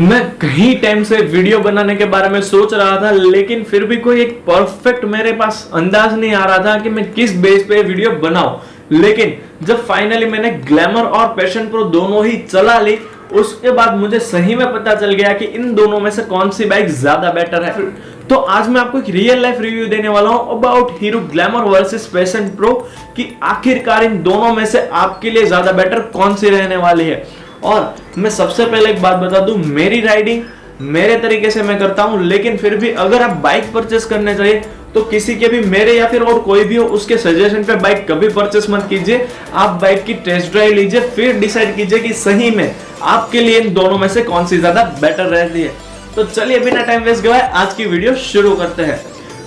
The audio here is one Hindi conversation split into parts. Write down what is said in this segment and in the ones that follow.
मैं कहीं टाइम से वीडियो बनाने के बारे में सोच रहा था, लेकिन फिर भी कोई एक परफेक्ट मेरे पास अंदाज नहीं आ रहा था कि मैं किस बेस पे वीडियो बनाऊं। लेकिन जब फाइनली मैंने ग्लैमर और पैशन प्रो दोनों ही चला ली, उसके बाद मुझे सही में पता चल गया कि इन दोनों में से कौन सी बाइक ज्यादा बेटर है। तो आज मैं आपको एक रियल लाइफ रिव्यू देने वाला हूं about hero glamour versus passion pro कि आखिरकार इन दोनों में से आपके लिए ज्यादा बेटर कौन सी रहने वाली है। और मैं सबसे पहले एक बात बता दूं, मेरी राइडिंग मेरे तरीके से मैं करता हूं, लेकिन फिर भी अगर आप बाइक परचेस करने चाहिए तो किसी के भी, मेरे या फिर और कोई भी हो, उसके सजेशन पे बाइक कभी परचेस मत कीजिए। आप बाइक की टेस्ट ड्राइव लीजिए, फिर डिसाइड कीजिए कि सही में आपके लिए इन दोनों में से कौन सी ज्यादा बेटर रहती है। तो चलिए बिना टाइम वेस्ट गवाए आज की वीडियो शुरू करते हैं।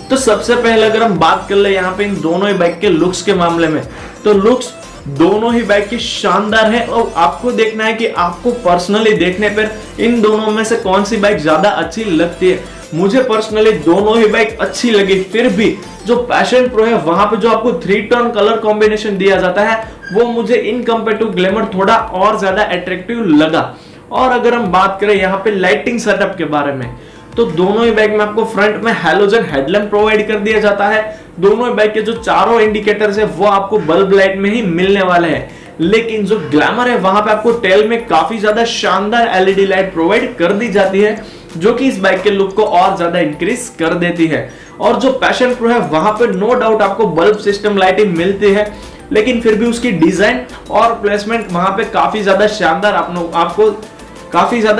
तो सबसे पहले अगर हम बात कर ले यहाँ पे इन दोनों ही बाइक के लुक्स के मामले में, तो लुक्स दोनों ही बाइक की शानदार है और आपको देखना है कि आपको पर्सनली देखने पर इन दोनों में से कौन सी बाइक ज्यादा अच्छी लगती है। मुझे पर्सनली दोनों ही बाइक अच्छी लगी, फिर भी जो पैशन प्रो है वहां पे जो आपको 3 टोन कलर कॉम्बिनेशन दिया जाता है वो मुझे इन कंपेयर टू ग्लैमर थोड़ा और ज्यादा अट्रैक्टिव लगा। और अगर हम बात करें यहाँ पे लाइटिंग सेटअप के बारे में, तो दोनों ही बाइक में आपको फ्रंट में हैलोजन हेडलैम्प प्रोवाइड कर दिया जाता है। दोनों ही बाइक के जो चारों इंडिकेटर्स है वो आपको बल्ब लाइट में ही मिलने वाले हैं। लेकिन जो ग्लैमर है वहां पे आपको टेल में काफी ज्यादा शानदार एलईडी लाइट प्रोवाइड कर दी जाती है, जो कि इस बाइक के लुक को और ज्यादा इंक्रीज कर देती है। और जो पैशन प्रो है वहां पे नो डाउट आपको बल्ब सिस्टम लाइटिंग मिलती है, लेकिन फिर भी उसकी डिजाइन और प्लेसमेंट वहां पे काफी ज्यादा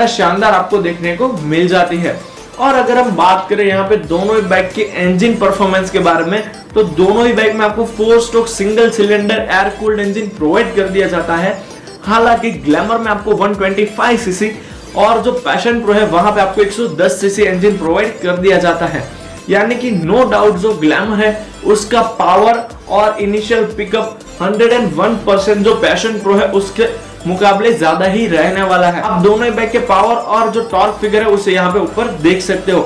शानदार आपको देखने को मिल जाती है। और अगर हम बात करें यहाँ पे दोनों ही बाइक के इंजन परफॉर्मेंस के बारे में, तो दोनों ही बाइक में आपको 4 stroke single cylinder air cooled engine provide कर दिया जाता है। हालांकि ग्लैमर में आपको 125 सीसी और जो पैशन प्रो है वहां पे आपको 110 सीसी इंजन प्रोवाइड कर दिया जाता है। यानी कि नो डाउट जो ग्लैमर है उसका पावर और इनिशियल पिकअप 101% जो पैशन प्रो है उसके मुकाबले ज्यादा ही रहने वाला है। आप दोनों ही बाइक के पावर और जो टॉर्क फिगर है उसे यहाँ पे ऊपर देख सकते हो।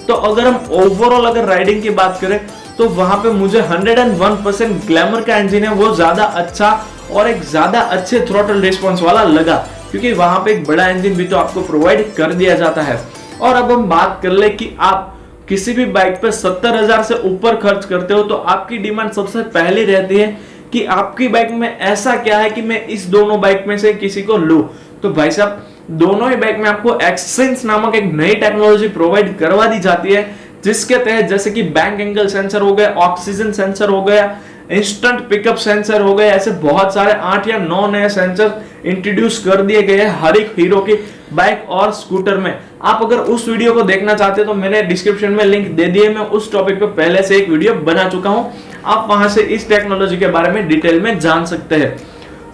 तो अगर हम ओवरऑल अगर राइडिंग की बात करें तो वहां पे मुझे 101% ग्लैमर का इंजन है वो ज्यादा अच्छा और एक ज्यादा अच्छे थ्रॉटल रिस्पॉन्स वाला लगा, क्योंकि वहां पे एक बड़ा इंजन भी तो आपको प्रोवाइड कर दिया जाता है। और अब हम बात कर ले कि आप किसी भी बाइक पे 70,000 से ऊपर खर्च करते हो तो आपकी डिमांड सबसे पहले रहती है कि आपकी बाइक में ऐसा क्या है कि मैं इस दोनों बाइक में से किसी को लूं। तो भाई साहब दोनों ही बाइक में आपको एक्ससेंस नामक एक नई टेक्नोलॉजी प्रोवाइड करवा दी जाती है, जिसके तहत जैसे कि बैंक एंगल सेंसर हो गया, ऑक्सीजन सेंसर हो गया, इंस्टेंट पिकअप सेंसर हो गया, ऐसे बहुत सारे 8 या 9 नए सेंसर इंट्रोड्यूस कर दिए गए हैं हर एक हीरो की बाइक और स्कूटर में। आप अगर उस वीडियो को देखना चाहते हो तो मैंने डिस्क्रिप्शन में लिंक दे दिए, मैं उस टॉपिक पे पहले से एक वीडियो बना चुका हूं, आप वहां से इस टेक्नोलॉजी के बारे में डिटेल में जान सकते हैं।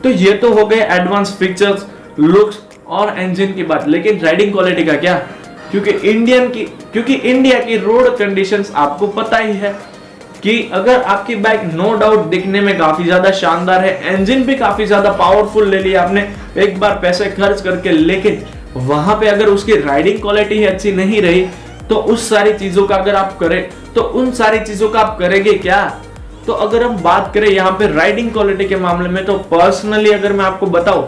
तो ये तो हो गए एडवांस फीचर्स, लुक्स और इंजन की बात, लेकिन राइडिंग क्वालिटी का क्या? क्योंकि इंडिया की रोड कंडीशंस आपको पता ही है कि अगर आपकी बाइक नो डाउट दिखने में काफी ज्यादा शानदार है, इंजन भी काफी ज्यादा पावरफुल ले लिया आपने एक बार पैसे खर्च करके, लेकिन वहां पे अगर उसकी राइडिंग क्वालिटी ही अच्छी नहीं रही तो उस सारी चीजों का अगर आप करें तो उन सारी चीजों का आप करेंगे क्या? तो अगर हम बात करें यहाँ पे राइडिंग क्वालिटी के मामले में, तो पर्सनली अगर मैं आपको बताऊं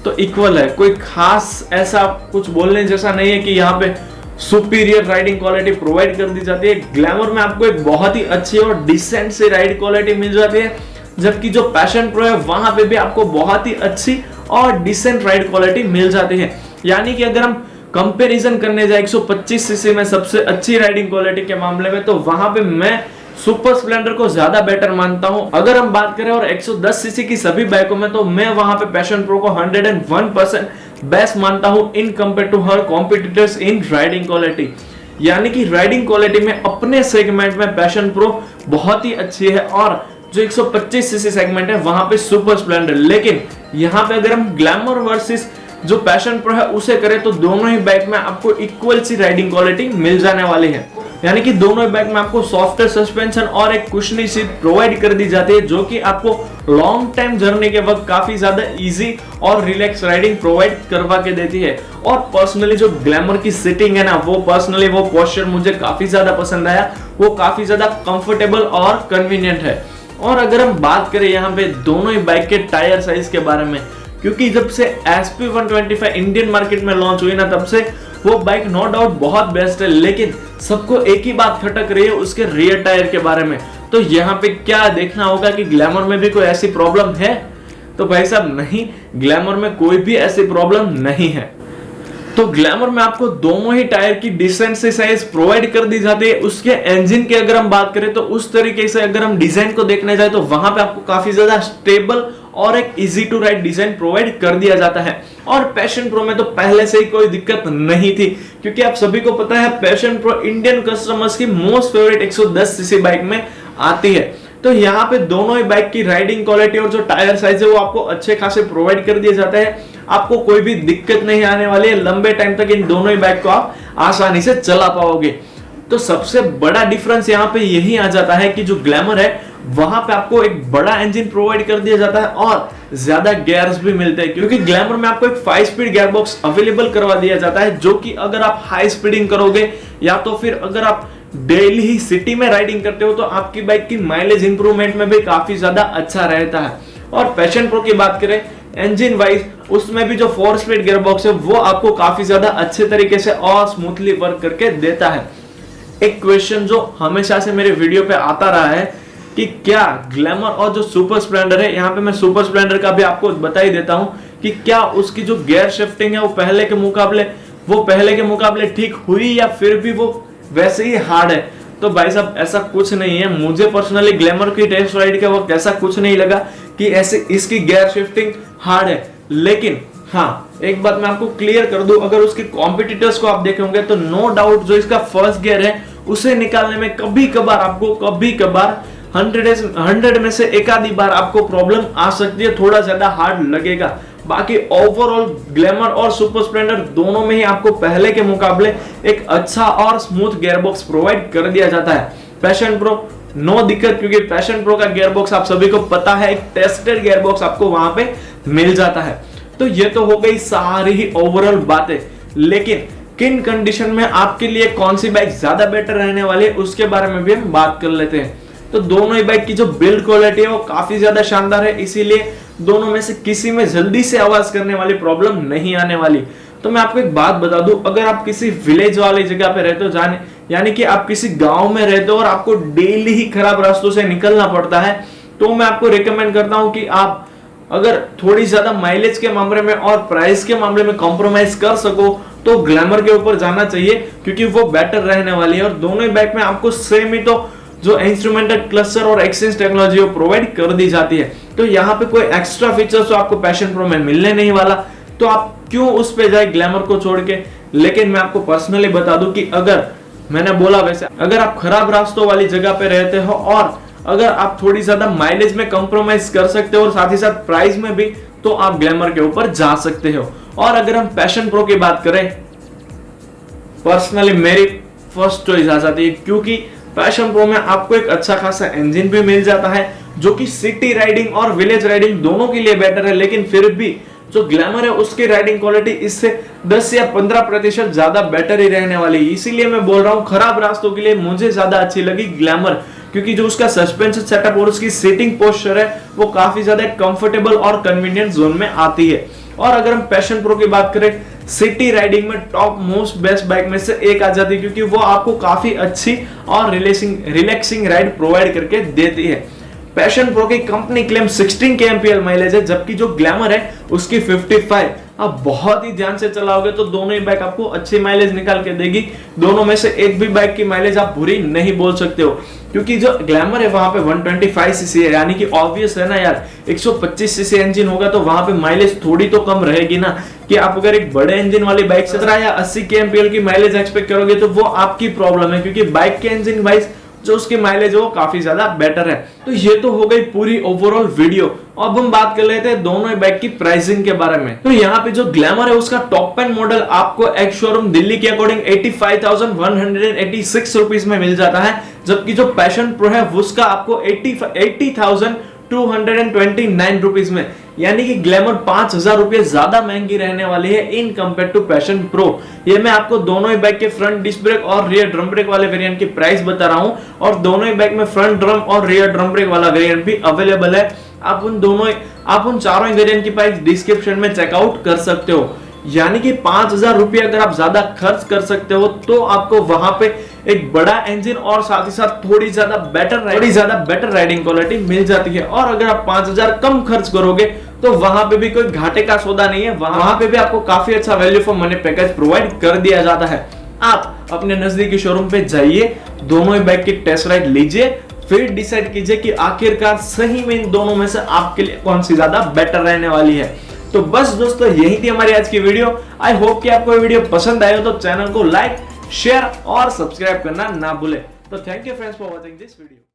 तो इक्वल है, कोई खास ऐसा कुछ बोलने जैसा नहीं है कि यहाँ पे सुपीरियर राइडिंग क्वालिटी प्रोवाइड कर दी जाती है। ग्लैमर में आपको एक बहुत ही अच्छी और डिसेंट सी राइड क्वालिटी मिल जाती है, जबकि जो पैशन प्रो है वहां पे भी आपको बहुत ही अच्छी और डिसेंट राइड क्वालिटी मिल जाती है। यानी कि अगर हम कंपैरिजन करने जाए 125 सीसी में सबसे अच्छी राइडिंग क्वालिटी के मामले में, तो वहां पे मैं सुपर स्प्लेंडर को ज्यादा बेटर मानता हूं। अगर हम बात करें और 110 सीसी की सभी बाइकों में, तो मैं वहां पे पैशन प्रो को 101% बेस्ट मानता हूं इन कंपेयर टू हर कॉम्पिटिटर्स इन राइडिंग क्वालिटी। यानी कि राइडिंग क्वालिटी में अपने सेगमेंट में पैशन प्रो बहुत ही अच्छी है, और जो 125 सीसी सेगमेंट है वहां पे सुपर स्प्लेंडर। लेकिन यहाँ पे अगर हम ग्लैमर वर्सेस जो पैशन प्रो है उसे करें तो दोनों ही बाइक में आपको इक्वल सी राइडिंग क्वालिटी मिल जाने वाली है। यानी कि दोनों ही बाइक में आपको सॉफ्टवेयर सस्पेंशन और एक कुशनी सीट प्रोवाइड कर दी जाती है, जो कि आपको लॉन्ग टाइम जर्नी के वक्त काफी ज्यादा इजी और रिलैक्स राइडिंग प्रोवाइड करवा के देती है। और पर्सनली जो ग्लैमर की सीटिंग है ना, वो पर्सनली वो पोस्चर मुझे काफी ज्यादा पसंद आया, वो काफी ज्यादा कंफर्टेबल और कन्वीनियंट है। और अगर हम बात करें यहाँ पे दोनों ही बाइक के टायर साइज के बारे में, क्योंकि जब से SP125 इंडियन मार्केट में लॉन्च हुई ना, तब से वो बाइक नो डाउट बहुत बेस्ट है, लेकिन सबको एक ही बात खटक रही है उसके रियर टायर के बारे में। तो यहाँ पे क्या देखना होगा कि ग्लैमर में भी कोई ऐसी प्रॉब्लम है? तो भाई साहब नहीं, ग्लैमर में कोई भी ऐसी प्रॉब्लम नहीं है। तो ग्लैमर में आपको दोनों ही टायर की डिसेंट सी साइज प्रोवाइड कर दी जाती है। उसके इंजन की अगर हम बात करें तो उस तरीके से अगर हम डिजाइन को देखने जाए तो वहां पे आपको काफी ज्यादा स्टेबल और एक easy to ride design provide कर दिया जाता है। और पैशन प्रो में तो पहले से ही कोई दिक्कत नहीं थी, क्योंकि आप सभी को पता है पैशन प्रो इंडियन कस्टमर्स की मोस्ट फेवरेट 110 सीसी बाइक में आती है। तो यहाँ पे दोनों ही बाइक की राइडिंग क्वालिटी और जो टायर साइज है वो आपको अच्छे खासे प्रोवाइड कर दिए जाते हैं। आपको कोई भी दिक्कत नहीं आने वाली है, लंबे टाइम तक इन दोनों ही बाइक को आप आसानी से चला पाओगे। तो सबसे बड़ा डिफरेंस यहाँ पे यही आ जाता है कि जो ग्लैमर है वहां पे आपको एक बड़ा इंजन प्रोवाइड कर दिया जाता है और ज्यादा गियर्स भी मिलते हैं, क्योंकि ग्लैमर में आपको एक 5 स्पीड गियर बॉक्स अवेलेबल करवा दिया जाता है, जो कि अगर आप हाई स्पीडिंग करोगे या तो फिर अगर आप डेली ही सिटी में राइडिंग करते हो तो आपकी बाइक की माइलेज इंप्रूवमेंट में भी काफी ज्यादा अच्छा रहता है। और पैशन प्रो की बात करें इंजन वाइज, उसमें भी जो 4 स्पीड गियर बॉक्स है वो आपको काफी ज्यादा अच्छे तरीके से और स्मूथली वर्क करके देता है। एक क्वेश्चन जो हमेशा से मेरे वीडियो पे आता रहा है कि क्या ग्लैमर और जो सुपर स्प्लेंडर है, यहाँ पे मैं सुपर स्प्लेंडर का भी आपको बता ही देता हूं कि क्या उसकी जो गियर शिफ्टिंग है वो पहले के मुकाबले ठीक हुई या फिर भी वो वैसे ही हार्ड है? तो भाई साहब ऐसा कुछ नहीं है। मुझे पर्सनली ग्लैमर की टेस्ट राइड के वक्त ऐसा कुछ नहीं लगा कि ऐसे इसकी गियर शिफ्टिंग हार्ड है। लेकिन हाँ, एक बात मैं आपको क्लियर कर दूं, अगर उसके कॉम्पिटिटर्स को आप देखेंगे तो नो डाउट जो इसका फर्स्ट गियर है उसे निकालने में कभी कभार 100 में से एक आधी बार आपको प्रॉब्लम आ सकती है, थोड़ा ज्यादा हार्ड लगेगा। बाकी ओवरऑल ग्लैमर और सुपर स्प्लेंडर दोनों में ही आपको पहले के मुकाबले एक अच्छा और स्मूथ गियर बॉक्स प्रोवाइड कर दिया जाता है। पैशन प्रो नो दिक्कत, क्योंकि पैशन प्रो का गियर बॉक्स आप सभी को पता है एक टेस्टेड गियर बॉक्स आपको वहां पे मिल जाता है। तो ये तो हो गई सारी ही ओवरऑल बातें, लेकिन किन कंडीशन में आपके लिए कौन सी बाइक ज्यादा बेटर रहने वाली है उसके बारे में भी हम बात कर लेते हैं। तो दोनों ही बाइक की जो बिल्ड क्वालिटी है वो काफी ज्यादा शानदार है, इसीलिए दोनों में से किसी में जल्दी से आवाज करने वाली प्रॉब्लम नहीं आने वाली। तो मैं आपको एक बात बता दूं, अगर आप किसी विलेज वाली जगह पे रहते हो, यानी कि आप किसी गांव में रहते हो और आपको डेली ही खराब रास्तों से निकलना पड़ता है, तो मैं आपको रिकमेंड करता हूं कि आप अगर थोड़ी ज्यादा माइलेज के मामले में और प्राइस के मामले में कॉम्प्रोमाइज कर सको तो ग्लैमर के ऊपर जाना चाहिए, क्योंकि वो बेटर रहने वाली है। और दोनों ही बाइक में आपको सेम ही तो जो इंस्ट्रूमेंटल क्लस्टर और एक्सचेंज टेक्नोलॉजी वो प्रोवाइड कर दी जाती है। तो यहाँ पे कोई एक्स्ट्रा फीचर्स तो आपको पैशन प्रो में मिलने नहीं वाला, तो आप क्यों उस पे जाए ग्लैमर को छोड़ के। लेकिन मैं आपको पर्सनली बता दूं कि अगर मैंने बोला वैसे, अगर आप खराब रास्तों वाली जगह पे रहते हो और अगर आप थोड़ी ज्यादा माइलेज में कॉम्प्रोमाइज कर सकते हो और साथ ही साथ प्राइस में भी, तो आप ग्लैमर के ऊपर जा सकते हो। और अगर हम पैशन प्रो की बात करें, पर्सनली मेरी फर्स्ट चॉइस आ जाती है, क्योंकि पैशन प्रो में आपको एक अच्छा खासा इंजन भी मिल जाता है जो कि सिटी राइडिंग और विलेज राइडिंग दोनों के लिए बेटर है। लेकिन फिर भी जो ग्लैमर है उसकी राइडिंग क्वालिटी इससे 10 या 15% ज्यादा बेटर ही रहने वाली है। इसीलिए मैं बोल रहा हूँ खराब रास्तों के लिए मुझे ज्यादा अच्छी लगी ग्लैमर, क्योंकि जो उसका सस्पेंशन सेटअप और उसकी सीटिंग पोस्चर है वो काफी ज्यादा कंफर्टेबल और कन्वीनियंट जोन में आती है। और अगर हम पैशन प्रो की बात करें, सिटी राइडिंग में टॉप मोस्ट बेस्ट बाइक में से एक आ जाती है, क्योंकि वो आपको काफी अच्छी और रिलैक्सिंग राइड प्रोवाइड करके देती है। पैशन प्रो की कंपनी क्लेम 16 kmpl माइलेज है, जबकि जो ग्लैमर है उसकी 55। आप बहुत ही ध्यान से चलाओगे तो दोनों ही बाइक आपको अच्छी माइलेज निकाल के देगी। दोनों में से एक भी बाइक की माइलेज आप बुरी नहीं बोल सकते हो, क्योंकि जो ग्लैमर है वहां पे 125 सीसी है, यानी कि ऑब्वियस है ना यार, 125 सीसी इंजन होगा तो वहां पे माइलेज थोड़ी तो कम रहेगी ना। कि आप अगर एक बड़े इंजन वाली बाइक 17 या 80 kmpl की माइलेज एक्सपेक्ट करोगे तो वो आपकी प्रॉब्लम है, क्योंकि बाइक के इंजन वाइज जो उसकी माइलेज है वो काफी ज्यादा बेटर है। तो ये तो हो गई पूरी ओवरऑल वीडियो। अब हम बात कर लेते हैं दोनों ही बाइक की प्राइसिंग के बारे में। तो यहाँ पे जो ग्लैमर है उसका टॉप एंड मॉडल आपको एक्स शोरूम दिल्ली के अकॉर्डिंग 85,186 रुपीज में मिल जाता है, जबकि जो पैशन प्रो है उसका आपको 80,229 रुपीज में, यानी कि ग्लैमर 5,000 रुपए ज्यादा महंगी रहने वाली है in compare to Passion Pro. ये मैं आपको दोनों ही बाइक के फ्रंट डिस्क ब्रेक और रियर ड्रम ब्रेक वाले वेरिएंट की प्राइस बता रहा हूं, और दोनों ही बाइक में फ्रंट ड्रम और रियर ड्रम ब्रेक वाला वेरिएंट भी अवेलेबल है। आप उन चारों ही वेरिएंट की प्राइस डिस्क्रिप्शन में चेकआउट कर सकते हो। यानी कि 5,000 रुपये अगर आप ज्यादा खर्च कर सकते हो तो आपको वहां पे एक बड़ा इंजन और साथ ही साथ थोड़ी ज्यादा बेटर राइडिंग क्वालिटी मिल जाती है। और अगर आप 5,000 कम खर्च करोगे तो वहां पे भी कोई घाटे का सौदा नहीं है, वहां पे भी आपको काफी अच्छा value for money package provide कर दिया जाता है। आप अपने नजदीकी शोरूम पे जाइए, दोनों ही बाइक की टेस्ट राइड लीजिए, फिर डिसाइड कीजिए कि आखिरकार सही में इन दोनों में से आपके लिए कौन सी ज्यादा बेटर रहने वाली है। तो बस दोस्तों यही थी हमारी आज की वीडियो। आई होप कि आपको वीडियो पसंद आए हो तो चैनल को लाइक, शेयर और सब्सक्राइब करना ना भूले। तो thank you friends for watching this video.